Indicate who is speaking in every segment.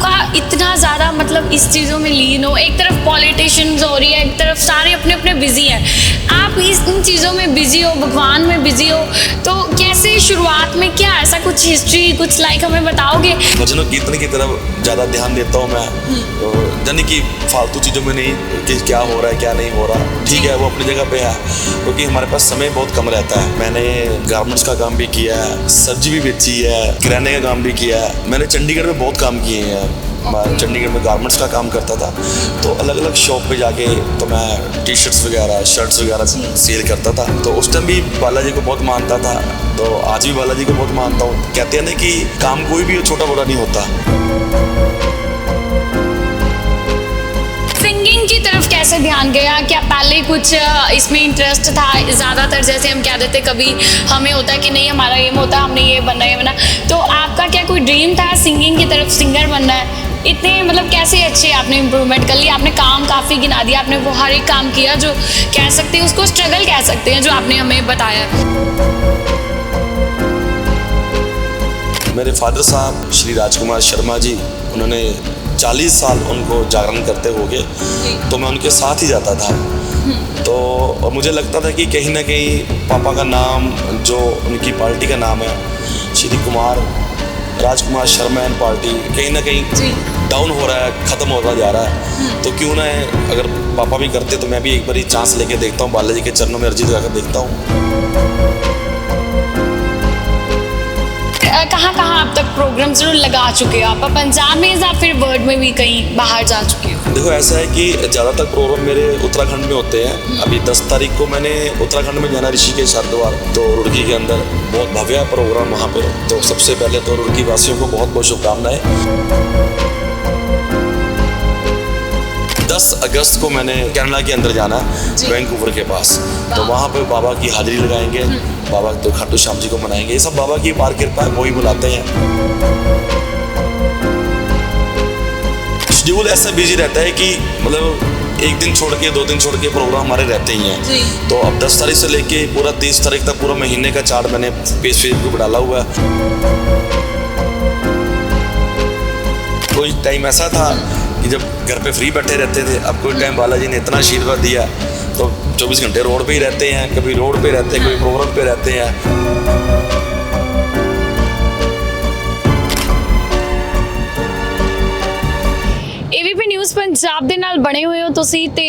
Speaker 1: आपका इतना ज़्यादा मतलब इस चीज़ों में लीन हो, एक तरफ पॉलिटिशियंस हो रही है, एक तरफ सारे अपने अपने बिजी हैं, आप इन चीज़ों में बिजी हो, भगवान में बिजी हो, तो कैसे शुरुआत में क्या ऐसा कुछ हिस्ट्री कुछ लाइक हमें बताओगे?
Speaker 2: भजनों कीर्तन की तरफ ज़्यादा ध्यान देता हूँ मैं, तो यानी कि फालतू चीज़ों में नहीं कि क्या हो रहा है क्या नहीं हो रहा, ठीक है वो अपनी जगह पे है, क्योंकि हमारे पास समय बहुत कम रहता है। मैंने गारमेंट्स का काम भी किया है, सब्जी भी बेची है, किराने का काम भी किया है, मैंने चंडीगढ़ में बहुत काम किए हैं। मैं चंडीगढ़ में गारमेंट्स का काम करता था, तो अलग अलग शॉप पे जाके तो मैं टी शर्ट्स वगैरह शर्ट्स वगैरह सेल करता था। तो उस टाइम भी बालाजी को बहुत मानता था, तो आज भी बालाजी को बहुत मानता हूँ। कहते हैं ना कि काम कोई भी छोटा बड़ा नहीं होता।
Speaker 1: सिंगिंग की तरफ कैसे ध्यान गया? क्या पहले कुछ इसमें इंटरेस्ट था? ज़्यादातर जैसे हम कह देते कभी हमें होता है कि नहीं हमारा एम होता है हमने ये बनना है बना, तो आपका क्या कोई ड्रीम था सिंगिंग की तरफ, सिंगर बनना है? इतने मतलब कैसे अच्छे आपने इम्प्रूवमेंट कर लिया, आपने काम काफ़ी गिना दिया, आपने वो हर एक काम किया जो कह सकते हैं उसको स्ट्रगल कह सकते हैं जो आपने हमें बताया।
Speaker 2: मेरे फादर साहब श्री राजकुमार शर्मा जी, उन्होंने 40 साल उनको जागरण करते हो गए, तो मैं उनके साथ ही जाता था। तो और मुझे लगता था कि कहीं ना कहीं पापा का नाम जो उनकी पार्टी का नाम है श्री राजकुमार शर्मा एंड पार्टी, कहीं ना कहीं डाउन हो रहा है, ख़त्म होता जा रहा है। तो क्यों ना है, अगर पापा भी करते तो मैं भी एक बार ही चांस लेके देखता हूँ, बालाजी के चरणों में अर्जी लगाकर देखता हूँ।
Speaker 1: कहाँ अब तक प्रोग्राम जरूर लगा चुके हो आप? पंजाब में या फिर वर्ल्ड में भी कहीं बाहर जा चुके हो?
Speaker 2: देखो ऐसा है कि ज़्यादातर प्रोग्राम मेरे उत्तराखंड में होते हैं। अभी 10 तारीख को मैंने उत्तराखंड में जाना, ऋषिकेश हरिद्वार, तो रुड़की के अंदर बहुत भव्य प्रोग्राम वहाँ पे। तो सबसे पहले तो रुड़की वासियों को बहुत बहुत शुभकामनाएं। 10 अगस्त को मैंने कनाडा के अंदर जाना, वैंकूवर के पास, तो वहाँ पे बाबा की हाजिरी लगाएंगे, बाबा तो खाटू श्याम जी को मनाएंगे। ये सब बाबा की पार कृपा है, वो ही बुलाते हैं। शेड्यूल ऐसा बिजी रहता है कि मतलब एक दिन छोड़ के 2 दिन छोड़ के प्रोग्राम हमारे रहते ही हैं। तो अब 10 तारीख से लेके पूरा 30 तारीख तक पूरा महीने का चार्ट मैंने पेज फेसबुक पर डाला हुआ है। कोई टाइम ऐसा था कि जब घर पे फ्री बैठे रहते थे, अब कोई टाइम बालाजी ने इतना आशीर्वाद दिया तो 24 घंटे रोड पे ही रहते हैं, कभी रोड पे रहते हैं, कभी प्रोग्राम पे रहते हैं।
Speaker 1: ABP न्यूज़ पंजाब ਦੇ ਨਾਲ ਬਣੇ ਹੋਏ ਹੋ ਤੁਸੀਂ ਤੇ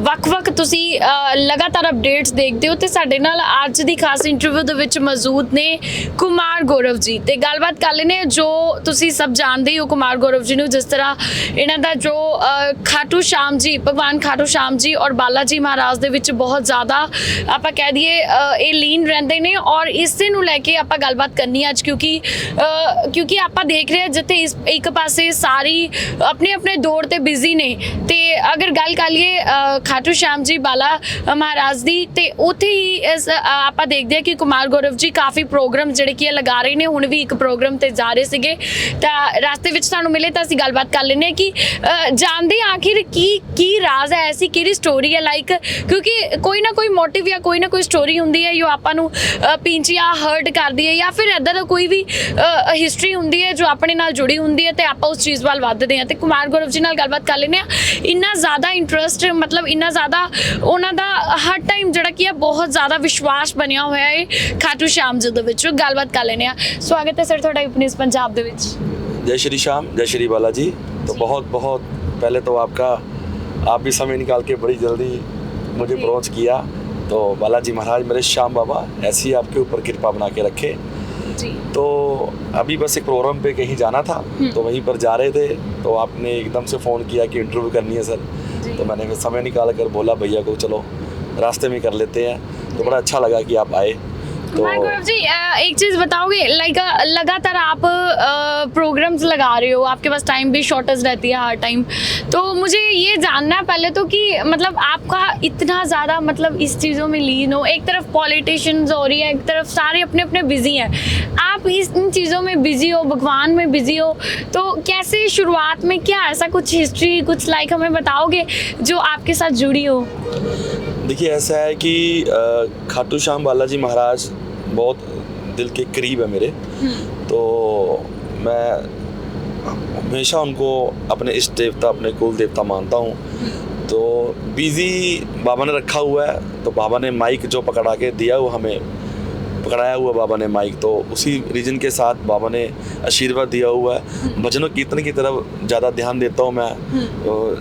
Speaker 1: ਵੱਖ-ਵੱਖ ਤੁਸੀਂ ਲਗਾਤਾਰ ਅਪਡੇਟਸ ਦੇਖਦੇ ਹੋ ਤੇ ਸਾਡੇ ਨਾਲ ਅੱਜ ਦੀ ਖਾਸ ਇੰਟਰਵਿਊ ਦੇ ਵਿੱਚ ਮੌਜੂਦ ਨੇ ਕੁਮਾਰ ਗੌਰਵ ਜੀ ਤੇ ਗੱਲਬਾਤ ਕਰ ਲੈਨੇ ਜੋ ਤੁਸੀਂ ਸਭ ਜਾਣਦੇ ਹੋ ਕੁਮਾਰ ਗੌਰਵ ਜੀ ਨੂੰ, ਜਿਸ ਤਰ੍ਹਾਂ ਇਹਨਾਂ ਦਾ ਜੋ ਖਾਟੂ ਸ਼ਾਮ ਜੀ, ਭਗਵਾਨ ਖਾਟੂ ਸ਼ਾਮ ਜੀ ਔਰ ਬਾਲਾ ਜੀ ਮਹਾਰਾਜ ਦੇ ਵਿੱਚ ਬਹੁਤ ਜ਼ਿਆਦਾ ਆਪਾਂ ਕਹਿ ਦਈਏ ਇਹ ਲੀਨ ਰਹਿੰਦੇ ਨੇ ਔਰ ਇਸੇ ਨੂੰ ਲੈ ਕੇ ਆਪਾਂ ਗੱਲਬਾਤ ਕਰਨੀ ਅੱਜ ਕਿਉਂਕਿ ਆਪਾਂ ਦੇਖ ਰਹੇ ਹਾਂ ਜਿੱਥੇ ਇੱਕ ਪਾਸੇ ਸਾਰੀ ਆਪਣੇ ਆਪਣੇ ਦੌੜ ਤੇ ਬਿਜ਼ੀ ਨੇ ਤੇ ਅਗਰ ਗੱਲ ਕਰ ਲਈਏ ਖਾਟੂ ਸ਼ਾਮ ਜੀ ਬਾਲਾ ਮਹਾਰਾਜ ਦੀ ਤੇ ਉੱਥੇ ਹੀ ਆਪਾਂ ਦੇਖਦੇ ਹਾਂ ਕਿ ਕੁਮਾਰ ਗੌਰਵ ਜੀ ਕਾਫੀ ਪ੍ਰੋਗਰਾਮ ਜਿਹੜੇ ਕੀ ਲਗਾ ਰਹੇ ਨੇ। ਹੁਣ ਵੀ ਇੱਕ ਪ੍ਰੋਗਰਾਮ ਤੇ ਜਾ ਰਹੇ ਸੀਗੇ ਤਾਂ ਰਸਤੇ ਵਿੱਚ ਸਾਨੂੰ ਮਿਲੇ ਤਾਂ ਅਸੀਂ ਗੱਲਬਾਤ ਕਰ ਲੈਂਦੇ ਹਾਂ ਕਿ ਜਾਣਦੇ ਆਖਿਰ ਕੀ ਰਾਜ਼ ਹੈ, ਐਸੀ ਕਿਹੜੀ ਸਟੋਰੀ ਹੈ ਲਾਈਕ, ਕਿਉਂਕਿ ਕੋਈ ਨਾ ਕੋਈ ਮੋਟਿਵ ਜਾਂ ਕੋਈ ਨਾ ਕੋਈ ਸਟੋਰੀ ਹੁੰਦੀ ਹੈ ਜੋ ਆਪਾਂ ਨੂੰ ਪਿੰਚੀਆਂ ਹਰਟ ਕਰਦੀ ਹੈ ਜਾਂ ਫਿਰ ਇੱਦਾਂ ਦਾ ਕੋਈ ਵੀ ਹਿਸਟਰੀ ਹੁੰਦੀ ਹੈ ਜੋ ਆਪਣੇ ਨਾਲ ਜੁੜੀ ਹੁੰਦੀ ਹੈ ਤੇ ਆਪਾਂ ਉਸ ਚੀਜ਼ ਵੱਲ ਵੱਧਦੇ ਹਾਂ। ਤੇ ਕੁਮਾਰ ਗੌਰਵ ਜੀ ਨਾਲ ਗੱਲਬਾਤ ਕਰ ਲੈਂਦੇ ਹਾਂ। ਇੰਨਾ ਜ਼ਿਆਦਾ ਇੰਟਰਸਟ ਮਤਲਬ ਇੰਨਾ ਜ਼ਿਆਦਾ ਉਹਨਾਂ ਦਾ ਹਰ ਟਾਈਮ ਜਿਹੜਾ ਕੀ ਹੈ ਬਹੁਤ ਜ਼ਿਆਦਾ ਵਿਸ਼ਵਾਸ ਬਣਿਆ ਹੋਇਆ ਹੈ ਖਾਟੂ ਸ਼ਾਮ ਜੀ ਦੇ ਵਿੱਚ। ਗੱਲਬਾਤ ਕਰ ਲੈਂਦੇ ਹਾਂ। ਸਵਾਗਤ ਹੈ ਸਰ ਤੁਹਾਡਾ न्यूज़ पंजाब ਦੇ ਵਿੱਚ।
Speaker 2: जय श्री श्याम, जय श्री बालाजी। तो बहुत बहुत पहले तो आप भी समय निकाल के बड़ी जल्दी मुझे अप्रोच किया, तो बालाजी महाराज मेरे श्याम बाबा ऐसी आपके ऊपर कृपा बना के रखे। तो अभी बस एक प्रोग्राम पे कहीं जाना था तो वहीं पर जा रहे थे तो आपने एकदम से फ़ोन किया कि इंटरव्यू करनी है सर, तो मैंने समय निकाल कर बोला भैया को चलो रास्ते में कर लेते हैं। तो बड़ा अच्छा लगा कि आप आए। तो
Speaker 1: गौरव जी एक चीज़ बताओगे लाइक लगातार आप प्रोग्राम्स लगा रहे हो, आपके पास टाइम भी शॉर्टेज रहती है हर टाइम, तो मुझे ये जानना है पहले तो कि मतलब आपका इतना ज़्यादा मतलब इस चीज़ों में लीन हो, एक तरफ पॉलिटिशियंस हो रही है, एक तरफ सारे अपने अपने बिजी हैं, आप इन चीज़ों में बिजी हो, भगवान में बिजी हो, तो कैसे शुरुआत में क्या ऐसा कुछ हिस्ट्री कुछ लाइक हमें बताओगे जो आपके साथ जुड़ी हो?
Speaker 2: देखिए ऐसा है कि खाटू श्याम बालाजी महाराज बहुत दिल के करीब है मेरे। तो हमेशा उनको अपने इष्ट देवता, अपने कुल देवता मानता हूँ। तो बिजी बाबा ने रखा हुआ है, तो बाबा ने माइक जो पकड़ा के दिया वो हमें पकड़ाया हुआ बाबा ने माइक, तो उसी रीजन के साथ बाबा ने आशीर्वाद दिया हुआ है। भजनों कीर्तन की तरफ ज़्यादा ध्यान देता हूँ मैं,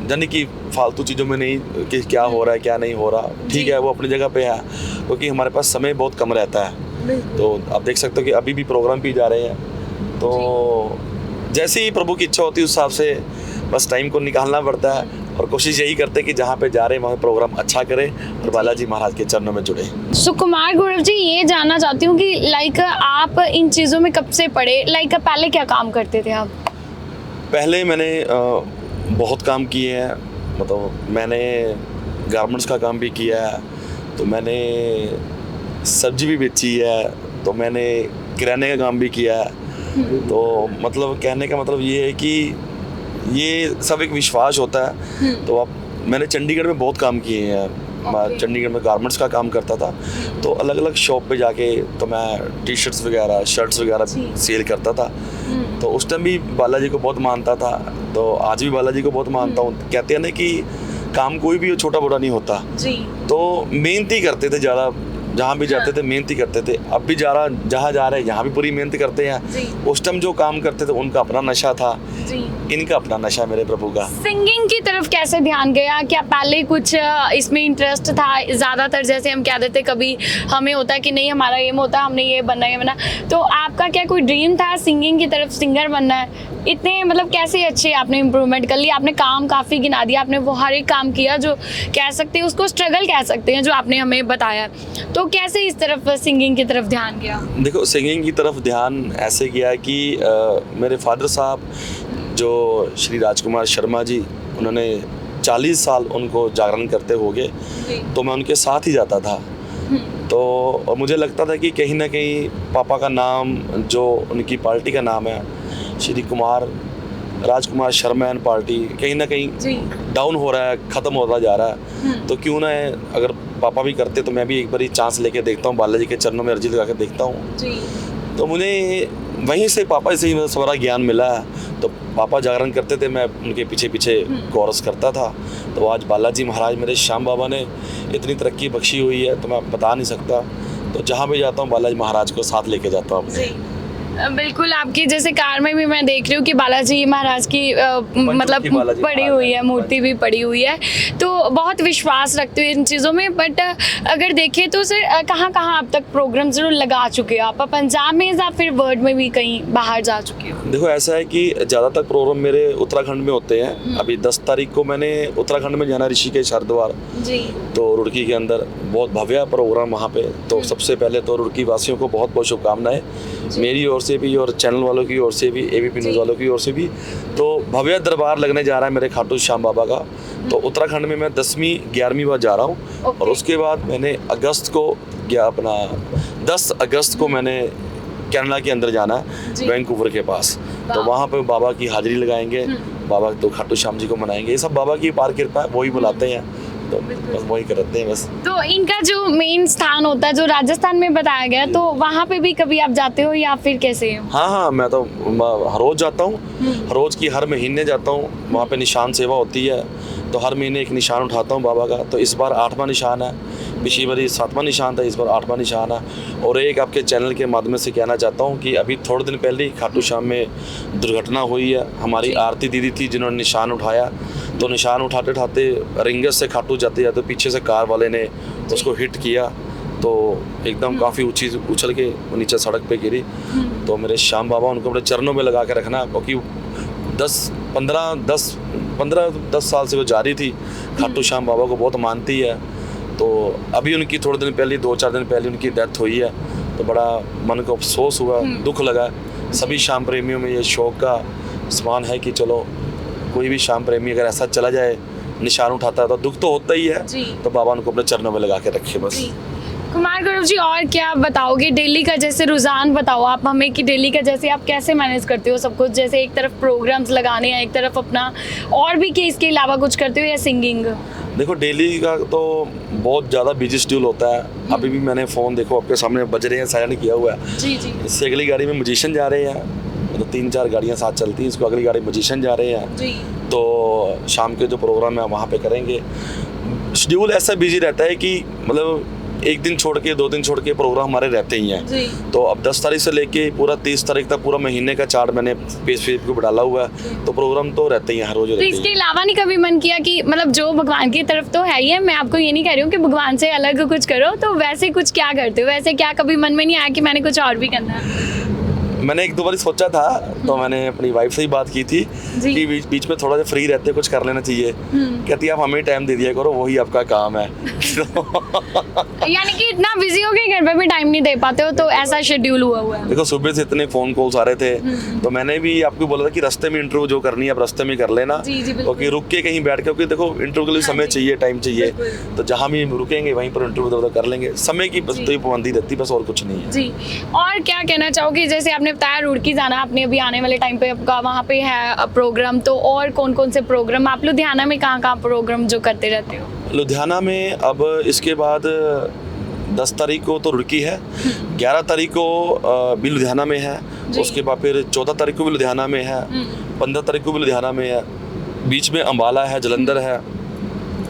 Speaker 2: यानी कि फालतू चीज़ों में नहीं कि क्या हो रहा है क्या नहीं हो रहा, ठीक है वो अपनी जगह पे है, क्योंकि हमारे पास समय बहुत कम रहता है। तो आप देख सकते हो कि अभी भी प्रोग्राम भी जा रहे हैं, तो जैसे ही प्रभु की इच्छा होती है उस हिसाब से बस टाइम को निकालना पड़ता है, और कोशिश यही करते हैं कि जहाँ पे जा रहे हैं वहाँ प्रोग्राम अच्छा करें और बालाजी महाराज के चरणों में जुड़े।
Speaker 1: कुमार गौरव जी, ये जानना चाहती हूँ कि लाइक आप इन चीज़ों में कब से पढ़े, लाइक पहले क्या काम करते थे आप?
Speaker 2: पहले मैंने बहुत काम किए हैं, मतलब मैंने गारमेंट्स का काम भी किया है, तो मैंने सब्जी भी बेची है, तो मैंने किराने का काम भी किया है। तो मतलब कहने का मतलब ये है कि ये सब एक विश्वास होता है। तो अब मैंने चंडीगढ़ में बहुत काम किए हैं। मैं चंडीगढ़ में गारमेंट्स का काम करता था, तो अलग अलग शॉप पे जाके तो मैं टी शर्ट्स वगैरह शर्ट्स वगैरह सेल करता था। तो उस टाइम भी बालाजी को बहुत मानता था, तो आज भी बालाजी को बहुत मानता हूँ। कहते हैं ना कि काम कोई भी छोटा बड़ा नहीं होता जी। तो मेहनत ही करते थे ज़्यादा, जहाँ भी जाते थे मेहनत ही करते थे। अब भी जहाँ जा रहे हैं यहाँ भी पूरी मेहनत करते हैं। उस टाइम जो काम करते थे उनका अपना नशा था जी। इनका अपना नशा मेरे प्रभु का।
Speaker 1: सिंगिंग की तरफ कैसे ध्यान गया? क्या पहले कुछ इसमें इंटरेस्ट था? ज़्यादातर जैसे हम कह देते कभी हमें होता है कि नहीं हमारा एम होता है हमने ये बनना, तो आपका क्या कोई ड्रीम था सिंगिंग की तरफ, सिंगर बनना है? इतने मतलब कैसे अच्छे आपने इम्प्रूवमेंट कर लिया, आपने काम काफ़ी गिना दिया, आपने वो हर एक काम किया जो कह सकते हैं उसको स्ट्रगल कह सकते हैं जो आपने हमें बताया, तो कैसे इस तरफ सिंगिंग की तरफ ध्यान गया?
Speaker 2: देखो, सिंगिंग की तरफ ध्यान ऐसे गया कि मेरे फादर साहब जो श्री राजकुमार शर्मा जी, उन्होंने 40 साल उनको जागरण करते हो गए, तो मैं उनके साथ ही जाता था। तो और मुझे लगता था कि कहीं ना कहीं पापा का नाम, जो उनकी पार्टी का नाम है श्री राजकुमार शर्मा एंड पार्टी, कहीं ना कहीं डाउन हो रहा है, ख़त्म होता जा रहा है। तो क्यों ना है, अगर पापा भी करते तो मैं भी एक बार चांस लेके देखता हूँ, बालाजी के चरणों में अर्जी लगा के देखता हूँ। तो मुझे वहीं से पापा से ही सारा ज्ञान मिला। तो पापा जागरण करते थे, मैं उनके पीछे पीछे कोरस करता था। तो आज बालाजी महाराज मेरे श्याम बाबा ने इतनी तरक्की बख्शी हुई है तो मैं बता नहीं सकता। तो जहाँ भी जाता हूँ बालाजी महाराज को साथ लेके जाता हूँ अपने।
Speaker 1: बिल्कुल, आपकी जैसे कार में भी मैं देख रही हूँ कि बालाजी महाराज की मतलब पड़ी हुई है, मूर्ति भी पड़ी हुई है, तो बहुत विश्वास रखते हुए इन चीज़ों में। बट अगर देखें तो सर कहाँ कहाँ अब तक प्रोग्राम जरूर लगा चुके हो आप, पंजाब में या फिर वर्ल्ड में भी कहीं बाहर जा चुके हो?
Speaker 2: देखो, ऐसा है कि ज़्यादातर प्रोग्राम मेरे उत्तराखंड में होते हैं। अभी 10 तारीख को मैंने उत्तराखंड में जाना, ऋषिकेश हरिद्वार जी, तो रुड़की के अंदर बहुत भव्य प्रोग्राम वहाँ पे। तो सबसे पहले तो रुड़की वासियों को बहुत बहुत शुभकामनाएं मेरी ओर से भी और चैनल वालों की ओर से भी, एबीपी न्यूज़ वालों की ओर से भी। तो भव्य दरबार लगने जा रहा है मेरे खाटू श्याम बाबा का। तो उत्तराखंड में मैं 10वीं 11वीं बार जा रहा हूँ। और उसके बाद मैंने अगस्त को या अपना 10 अगस्त को मैंने कनाडा के अंदर जाना है, वैंकूवर के पास। तो वहाँ पे बाबा की हाजिरी लगाएंगे, बाबा तो खाटू श्याम जी को मनाएंगे। ये सब बाबा की पार कृपा है, वही बुलाते हैं, तो बस वही करते हैं बस। तो
Speaker 1: इनका जो मेन स्थान होता है जो राजस्थान में बताया गया, तो वहाँ पे भी कभी आप जाते हो या फिर कैसे?
Speaker 2: हाँ, मैं तो हर रोज जाता हूँ, रोज की हर महीने जाता हूँ। वहाँ पे निशान सेवा होती है, तो हर महीने एक निशान उठाता हूँ बाबा का। तो इस बार 8वां निशान है, पिछली बार 7वां निशान था, इस बार 8वां निशान है। और एक आपके चैनल के माध्यम से कहना चाहता हूँ कि अभी थोड़े दिन पहले ही खाटू श्याम में दुर्घटना हुई है। हमारी आरती दीदी थी जिन्होंने निशान उठाया, तो निशान उठाते उठाते रिंगस से खाटू जाते जाते पीछे से कार वाले ने उसको हिट किया, तो एकदम काफ़ी ऊंची उछल के नीचे सड़क पे गिरी। तो मेरे श्याम बाबा उनको अपने चरणों में लगा के रखना, क्योंकि 10 साल से वो जारी थी, खाटू श्याम बाबा को बहुत मानती है। तो अभी उनकी थोड़े दिन पहले, 2-4 दिन पहले उनकी डेथ हुई है, तो बड़ा मन को अफसोस हुआ, दुख लगा। सभी श्याम प्रेमियों में ये शौक का समान है कि चलो कोई भी श्याम प्रेमी अगर ऐसा चला जाए, निशान उठाता है, तो दुख तो होता ही है। तो बाबा उनको अपने चरणों में लगा के रखे बस।
Speaker 1: कुमार गौरव जी, और क्या बताओगे डेली का जैसे रुझान बताओ आप हमें कि डेली का जैसे आप कैसे मैनेज करते हो सब कुछ, जैसे एक तरफ प्रोग्राम्स लगाने हैं, एक तरफ अपना और भी कि इसके अलावा कुछ करते हो या सिंगिंग?
Speaker 2: देखो, डेली का तो बहुत ज़्यादा बिजी शेड्यूल होता है। अभी भी मैंने फ़ोन देखो आपके सामने बज रहे हैं, साइलेंट किया हुआ है जी। इससे अगली गाड़ी में म्यूजिशियन जा रहे हैं, तो 3-4 गाड़ियाँ साथ चलती हैं, इसको अगली गाड़ी मजिशियन जा रहे हैं
Speaker 1: जी
Speaker 2: तो शाम के जो प्रोग्राम है वहाँ पे करेंगे। शेड्यूल ऐसा बिजी रहता है कि मतलब एक दिन छोड़ के 2 दिन छोड़ के प्रोग्राम हमारे रहते ही हैं।
Speaker 1: जी
Speaker 2: तो अब 10 तारीख से लेके पूरा 30 तारीख तक पूरा महीने का चार्ट मैंने पेज पे डाला हुआ है, तो प्रोग्राम तो रहते ही हैं, हर रोज
Speaker 1: तो
Speaker 2: रहते
Speaker 1: इसके
Speaker 2: ही
Speaker 1: अलावा नहीं कभी मन किया कि मतलब जो भगवान की तरफ तो है ही है, मैं आपको ये नहीं कह रही हूँ कि भगवान से अलग कुछ करो, तो वैसे कुछ क्या करते हो, वैसे क्या कभी मन में नहीं आया कि मैंने कुछ और भी करना है?
Speaker 2: हैं। मैंने 1-2 बार सोचा था, तो मैंने अपनी वाइफ से ही बात की थी
Speaker 1: जी।
Speaker 2: कि बीच में थोड़ा सा फ्री रहते कुछ कर लेना चाहिए। कहती है आप हमें टाइम दे दिया करो, वही आपका काम है।
Speaker 1: यानी कि इतना बिजी हो गए घर पे भी टाइम नहीं दे पाते हो, तो ऐसा शेड्यूल हुआ है।
Speaker 2: देखो सुबह से इतने फोन कॉल्स आ रहे थे, तो मैंने भी आपको बोला था कि रास्ते में इंटरव्यू जो करनी है आप रास्ते में कर लेना,
Speaker 1: जी, जी, बिल्कुल।
Speaker 2: क्योंकि रुक के कहीं बैठ के, क्योंकि देखो इंटरव्यू के लिए समय चाहिए, टाइम चाहिए,
Speaker 1: बिल्कुल।
Speaker 2: तो जहाँ भी रुकेंगे वहीं पर इंटरव्यू उधर कर लेंगे। समय की बस
Speaker 1: जी।
Speaker 2: तो ही पाबंदी रहती, बस और कुछ नहीं है।
Speaker 1: जी, और क्या कहना चाहोगे, जैसे आपने बताया रुड़की जाना आपने अभी आने वाले टाइम पे आपका वहाँ पे है प्रोग्राम, तो और कौन कौन से प्रोग्राम आप लुधियाना में कहाँ प्रोग्राम जो करते रहते हो?
Speaker 2: लुधियाना में अब इसके बाद 10 तारीख को तो रुड़की है, 11 तारीख को भी लुधियाना में है,
Speaker 1: जी।
Speaker 2: उसके बाद फिर 14 तारीख को भी लुधियाना में है, 15 तारीख को भी लुधियाना में है, बीच में अम्बाला है, जलंधर है,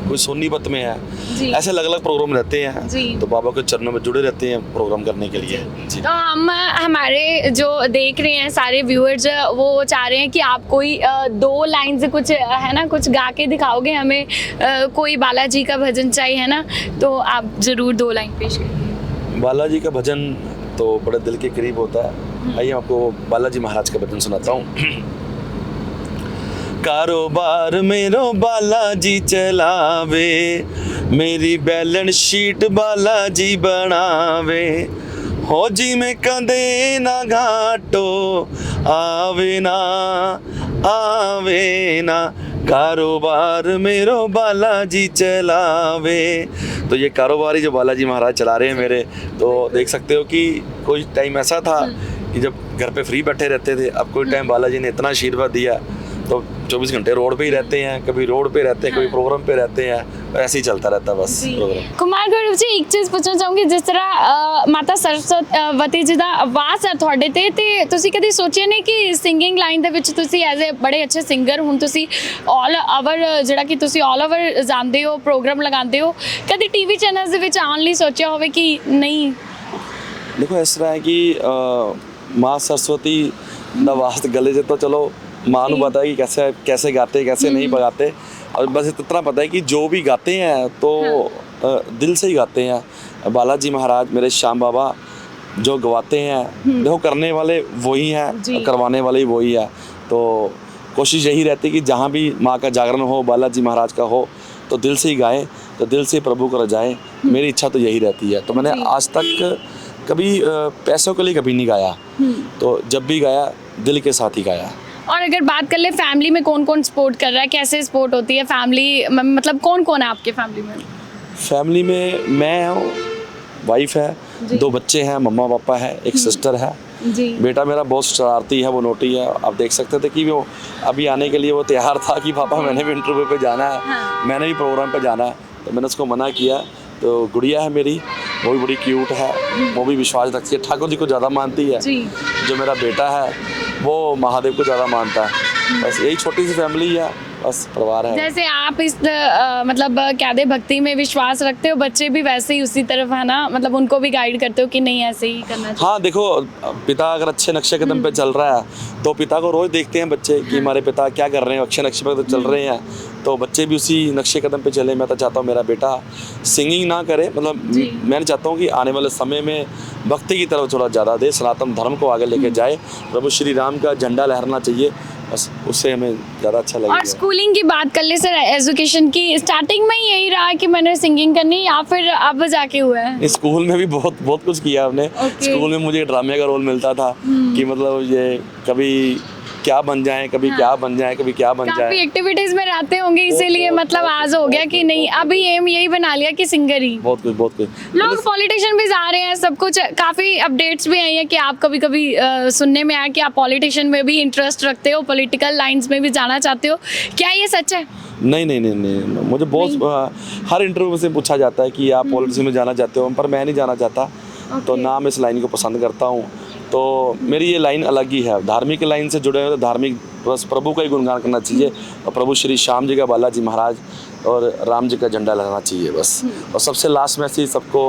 Speaker 2: कोई सोनीपत में है,
Speaker 1: जी।
Speaker 2: ऐसे अलग अलग प्रोग्राम रहते हैं।
Speaker 1: जी।
Speaker 2: तो बाबा के चरणों में जुड़े रहते हैं प्रोग्राम करने के लिए। जी।
Speaker 1: तो हम हमारे जो देख रहे हैं सारे व्यूअर्स वो चाह रहे हैं कि आप कोई 2 लाइन से कुछ है ना कुछ गा के दिखाओगे हमें, कोई बालाजी का भजन चाहिए है ना, तो आप जरूर 2 लाइन पेश करिए।
Speaker 2: बालाजी का भजन तो बड़े दिल के करीब होता है, आइए आपको बालाजी महाराज का भजन सुनाता हूँ। कारोबार मेरो बालाजी चलावे, मेरी बैलेंस शीट बालाजी बनावे, हो जी में कदे ना घाटो आवे ना, कारोबार मेरो बालाजी चलावे। तो ये कारोबारी जो बालाजी महाराज चला रहे हैं मेरे, तो देख सकते हो कि कोई टाइम ऐसा था कि जब घर पे फ्री बैठे रहते थे, अब कोई टाइम बालाजी ने इतना आशीर्वाद दिया, तो 24 घंटे रोड पे ही रहते हैं, कभी रोड पे रहते हैं, कभी प्रोग्राम पे रहते हैं, ऐसे ही चलता रहता है बस प्रोग्राम।
Speaker 1: कुमार गौरव जी एक चीज़ पूछना चाहूँगी, जिस तरह माता सरस्वती जी ਦਾ ਵਾਸ ਹੈ ਤੁਹਾਡੇ ਤੇ ਤੁਸੀਂ ਕਦੀ ਸੋਚਿਆ ਨਹੀਂ ਕਿ ਸਿੰਗਿੰਗ ਲਾਈਨ ਦੇ ਵਿੱਚ ਤੁਸੀਂ ਐਜ਼ ਅ ਬੜੇ ਅੱਛੇ ਸਿੰਗਰ, ਹੁਣ ਤੁਸੀਂ ਆਲ ਓਵਰ ਜਿਹੜਾ ਕਿ ਤੁਸੀਂ ਆਲ ਓਵਰ ਜਾਂਦੇ ਹੋ, ਪ੍ਰੋਗਰਾਮ ਲਗਾਉਂਦੇ ਹੋ, ਕਦੀ ਟੀਵੀ ਚੈਨਲਸ ਦੇ ਵਿੱਚ ਆਉਣ ਲਈ ਸੋਚਿਆ ਹੋਵੇ ਕਿ ਨਹੀਂ?
Speaker 2: देखो इस तरह है कि माँ सरस्वती ਦਾ ਵਾਸਤ गले से तो चलो माँ ਨੂੰ पता है कि कैसे गाते कैसे नहीं गाते, और बस इतना पता है कि जो भी गाते हैं तो दिल से ही गाते हैं। बालाजी महाराज मेरे श्याम बाबा जो गवाते हैं, देखो करने वाले वही हैं, करवाने वाले ही वही है, तो कोशिश यही रहती है कि जहाँ भी माँ का जागरण हो, बालाजी महाराज का हो, तो दिल से ही गाएं, तो दिल से प्रभु को रजाएं। मेरी इच्छा तो यही रहती है। तो मैंने आज तक कभी पैसों के लिए कभी नहीं गाया, तो जब भी गाया दिल के साथ ही गाया।
Speaker 1: और अगर बात कर ले फैमिली में कौन कौन सपोर्ट कर रहा है, कैसे सपोर्ट होती है फैमिली, मतलब कौन कौन है आपके फैमिली में?
Speaker 2: फैमिली में मैं हूँ, वाइफ है, 2 बच्चे हैं, मम्मा पापा है, एक सिस्टर है।
Speaker 1: जी।
Speaker 2: बेटा मेरा बहुत शरारती है, वो नोटी है। आप देख सकते थे कि वो अभी आने के लिए वो तैयार था कि पापा मैंने भी इंटरव्यू पे जाना है,
Speaker 1: हाँ।
Speaker 2: मैंने भी प्रोग्राम पे जाना है, तो मैंने उसको मना किया। तो गुड़िया है मेरी, वो भी बड़ी क्यूट है, वो भी विश्वास रखती है, ठाकुर जी को ज़्यादा मानती है।
Speaker 1: जी।
Speaker 2: जो मेरा बेटा है वो महादेव को ज़्यादा मानता है। बस यही छोटी सी फैमिली है, बस परिवार है।
Speaker 1: जैसे आप इस मतलब क्या दे भक्ति में विश्वास रखते हो, बच्चे भी वैसे ही उसी तरफ है ना, मतलब उनको भी गाइड करते हो कि नहीं ऐसे ही करना चाहिए?
Speaker 2: हाँ देखो, पिता अगर अच्छे नक्शे कदम पे चल रहा है तो पिता को रोज देखते हैं बच्चे कि हमारे पिता क्या कर रहे हैं, अच्छे नक्शे पर चल रहे हैं, तो बच्चे भी उसी नक्शे कदम पे चले। मैं तो चाहता हूँ मेरा बेटा सिंगिंग ना करे, मतलब मैं चाहता हूँ कि आने वाले समय में भक्ति की तरफ थोड़ा ज़्यादा दे, सनातन धर्म को आगे लेके जाए, प्रभु श्री राम का झंडा लहराना चाहिए, बस उससे हमें ज़्यादा अच्छा लगेगा।
Speaker 1: और स्कूलिंग की बात कर ले सर, एजुकेशन की स्टार्टिंग में ही यही रहा कि मैंने सिंगिंग करनी, या फिर अब जाके हुआ है?
Speaker 2: स्कूल में भी बहुत कुछ किया हमने। स्कूल में मुझे ड्रामे का रोल मिलता था कि मतलब ये कभी क्या बन जाए, कभी क्या बन जाए, कभी क्या बन
Speaker 1: काफी
Speaker 2: जाए।
Speaker 1: एक्टिविटीज में रहते होंगे, इसीलिए मतलब आज हो गया कि नहीं अभी एम यही बना लिया कि सिंगर ही।
Speaker 2: बहुत कुछ
Speaker 1: लोग पॉलिटिशियन भी जा रहे हैं, सब कुछ काफी अपडेट्स भी आई है कि आप कभी कभी सुनने में आया कि आप पॉलिटिशियन में भी इंटरेस्ट रखते हो, पॉलिटिकल लाइंस में भी जाना चाहते हो, क्या ये सच है?
Speaker 2: नहीं, मुझे बहुत हर इंटरव्यू में से पूछा जाता है कि आप पॉलिटिक्स में जाना चाहते हो, पर मैं नहीं जाना चाहता। तो ना मैं इस लाइन को पसंद करता हूँ, तो मेरी ये लाइन अलग ही है। धार्मिक लाइन से जुड़े हुए तो धार्मिक बस प्रभु का ही गुणगान करना चाहिए और प्रभु श्री श्याम जी का, बालाजी महाराज और राम जी का झंडा लहराना चाहिए बस। और सबसे लास्ट मैसेज सबको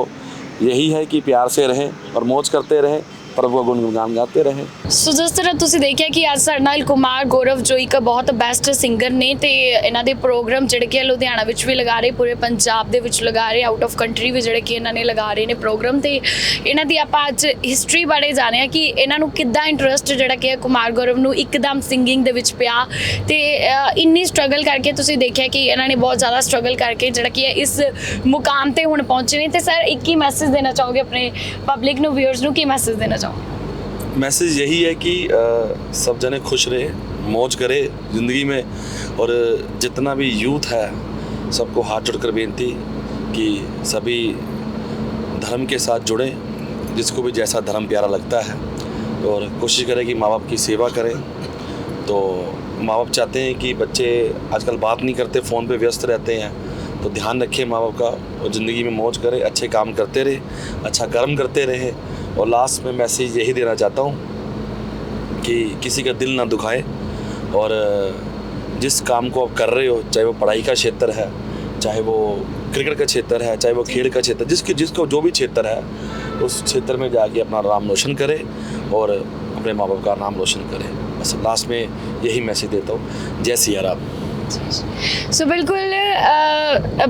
Speaker 2: यही है कि प्यार से रहें और मौज करते रहें, प्रभु का गुणगान गाते रहें।
Speaker 1: ਸੋ ਜਿਸ ਤਰ੍ਹਾਂ ਤੁਸੀਂ ਦੇਖਿਆ ਕਿ ਅੱਜ ਸਾਡੇ ਨਾਲ ਕੁਮਾਰ ਗੌਰਵ ਜੋ ਇੱਕ ਬਹੁਤ ਬੈਸਟ ਸਿੰਗਰ ਨੇ ਤੇ ਇਹਨਾਂ ਦੇ ਪ੍ਰੋਗਰਾਮ ਜਿਹੜੇ ਕਿ ਲੁਧਿਆਣਾ ਵਿੱਚ ਵੀ ਲਗਾ ਰਹੇ, ਪੂਰੇ ਪੰਜਾਬ ਦੇ ਵਿੱਚ ਲਗਾ ਰਹੇ, ਆਊਟ ਆਫ ਕੰਟਰੀ ਵੀ ਜਿਹੜੇ ਕਿ ਇਹਨਾਂ ਨੇ ਲਗਾ ਰਹੇ ਨੇ ਪ੍ਰੋਗਰਾਮ। ਤੇ ਇਹਨਾਂ ਦੀ ਆਪਾਂ ਅੱਜ ਹਿਸਟਰੀ ਬਾਰੇ ਜਾਣਿਆ ਕਿ ਇਹਨਾਂ ਨੂੰ ਕਿੱਦਾਂ ਇੰਟਰਸਟ ਜਿਹੜਾ ਕਿ ਕੁਮਾਰ ਗੌਰਵ ਨੂੰ ਇੱਕਦਮ ਸਿੰਗਿੰਗ ਦੇ ਵਿੱਚ ਪਿਆ ਤੇ ਇੰਨੀ ਸਟਰਗਲ ਕਰਕੇ ਤੁਸੀਂ ਦੇਖਿਆ ਕਿ ਇਹਨਾਂ ਨੇ ਬਹੁਤ ਜ਼ਿਆਦਾ ਸਟਰਗਲ ਕਰਕੇ ਜਿਹੜਾ ਕਿ ਇਸ ਮੁਕਾਮ ਤੇ ਹੁਣ ਪਹੁੰਚੇ ਨੇ। ਤੇ ਸਰ ਇੱਕ ਹੀ ਮੈਸੇਜ ਦੇਣਾ ਚਾਹੋਗੇ ਆਪਣੇ ਪਬਲਿਕ ਨੂੰ, ਵਿਊਅਰਸ ਨੂੰ, ਕੀ ਮੈਸੇਜ ਦੇਣਾ ਚਾਹੋਗੇ?
Speaker 2: मैसेज यही है कि सब जने खुश रहे, मौज करे ज़िंदगी में। और जितना भी यूथ है सबको हाथ जोड़कर बेनती कि सभी धर्म के साथ जुड़े, जिसको भी जैसा धर्म प्यारा लगता है, और कोशिश करें कि माँ बाप की सेवा करें। तो माँ बाप चाहते हैं कि बच्चे आजकल बात नहीं करते, फ़ोन पे व्यस्त रहते हैं, तो ध्यान रखें माँ बाप का और ज़िंदगी में मौज करें, अच्छे काम करते रहे, अच्छा कर्म करते रहे। और लास्ट में मैसेज यही देना चाहता हूँ कि किसी का दिल ना दुखाए, और जिस काम को आप कर रहे हो, चाहे वो पढ़ाई का क्षेत्र है, चाहे वो क्रिकेट का क्षेत्र है, चाहे वो खेल का क्षेत्र, जिसको जो भी क्षेत्र है, उस क्षेत्र में जाके अपना नाम रोशन करे और अपने माँ बाप का नाम रोशन करे। बस लास्ट में यही मैसेज देता हूँ। जय सिया राम।
Speaker 1: ਸੋ ਬਿਲਕੁਲ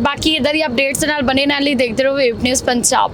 Speaker 1: ਬਾਕੀ ਇਦਾਂ ਦੀ ਅਪਡੇਟਸ ਨਾਲ ਬਣੇ ਨਾਲ ਹੀ ਦੇਖਦੇ ਰਹੋ ਵੇਵ ਨਿਊਜ਼ ਪੰਜਾਬ।